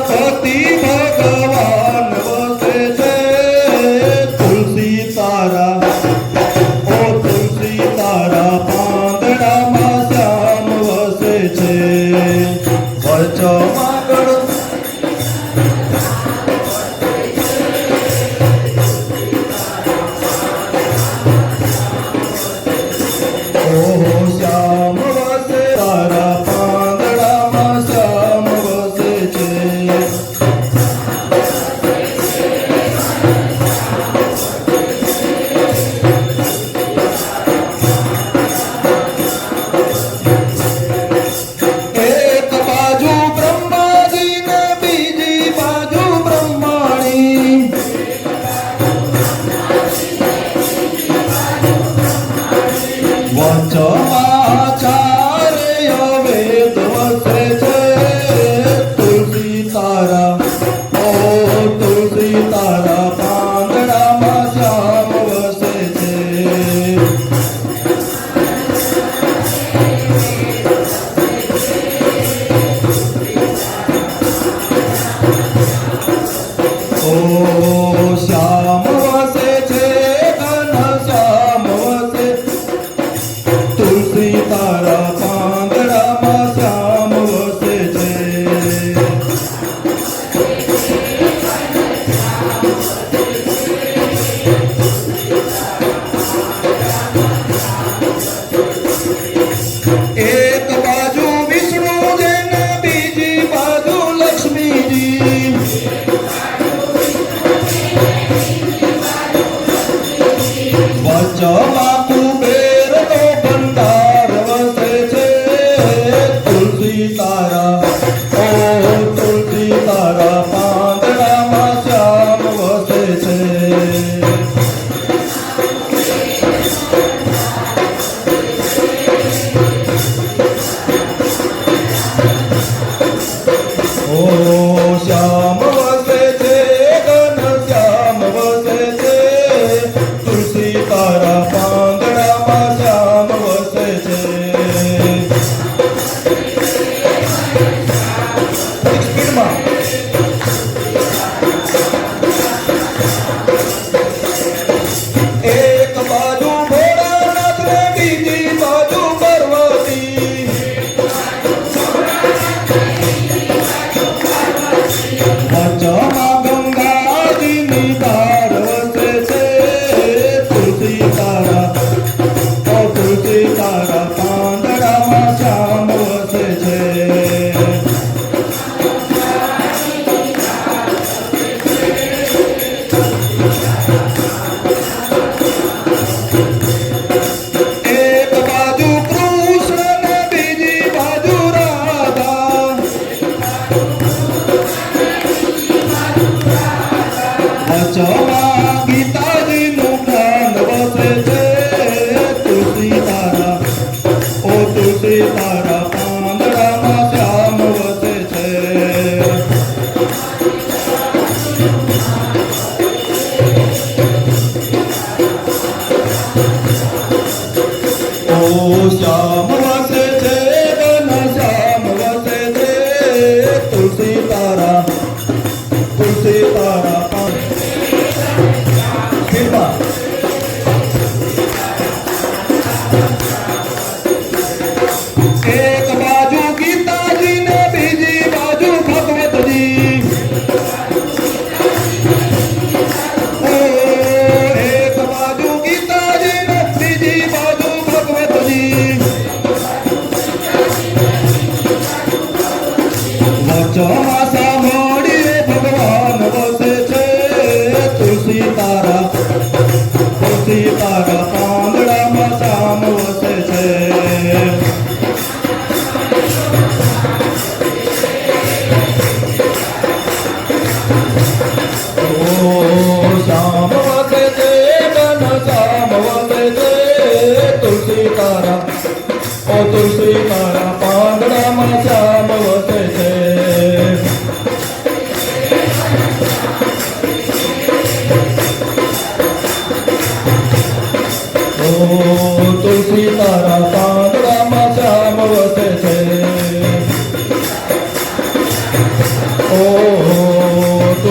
પતિ ભગવાન વસે છે તુલસી તારા ઓ તુલસી તારા પાંદડામાં શ્યામ વસે છે વચમાં શ્યામ વસે તારા પાંદડામાં શ્યામ વસે છે એક બાજુ બ્રહ્માજી ને બીજી બાજુ બ્રહ્માણી વચમાં ચારેય વેદ વસે છે તુલસી તારા ઓ તુલસી તારા પાંદડામાં શ્યામ વસે છે ઓ શ્યામ વસે છે ઘન શ્યામ વસે તુલસી તારા પાંદડામાં શ્યામ વસે છે એક બાજુ વિષ્ણુજી ને બીજી બાજુ લક્ષ્મીજી વચમાં કુબેરનો ભંડાર વસે છે તુલસી તારા ઓ તુલસી તારા પાંદડામાં શ્યામ વસે છે ઓ શ્યામ વસે છે ઘન શ્યામ વસે છે તુલસી તારા પાંદડામાં શ્યામ વસે છે સ્પીડમાં એક બાજુ ભોળાનાથ ને બીજી બાજુ પાર્વતી વચમાં ગંગાજીની ધાર વસે છે તુલસી તારા ઓ તુલસી તારા પાંદડામાં શ્યામ વસે છે એક બાજુ કૃષ્ણ ને બીજી બાજુ રાધા વચમાં ગીતાજીનું જ્ઞાન વસે છે તુલસી તારા ઓ તુલસી તારા પાંદડામાં શ્યામ વસે છે ઓ શ્યામ વસે છે ઘન શ્યામ વસે છે તુલસી તારા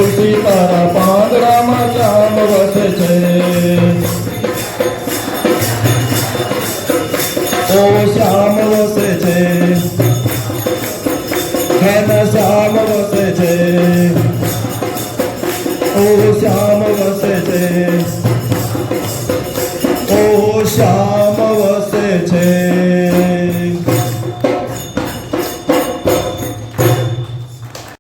तुलसी तारा પાંદડામાં શ્યામ વસે છે ઓ શ્યામ વસે છે ઘન શ્યામ વસે છે ઓ શ્યામ વસે છે ઓ શ્યામ વસે છે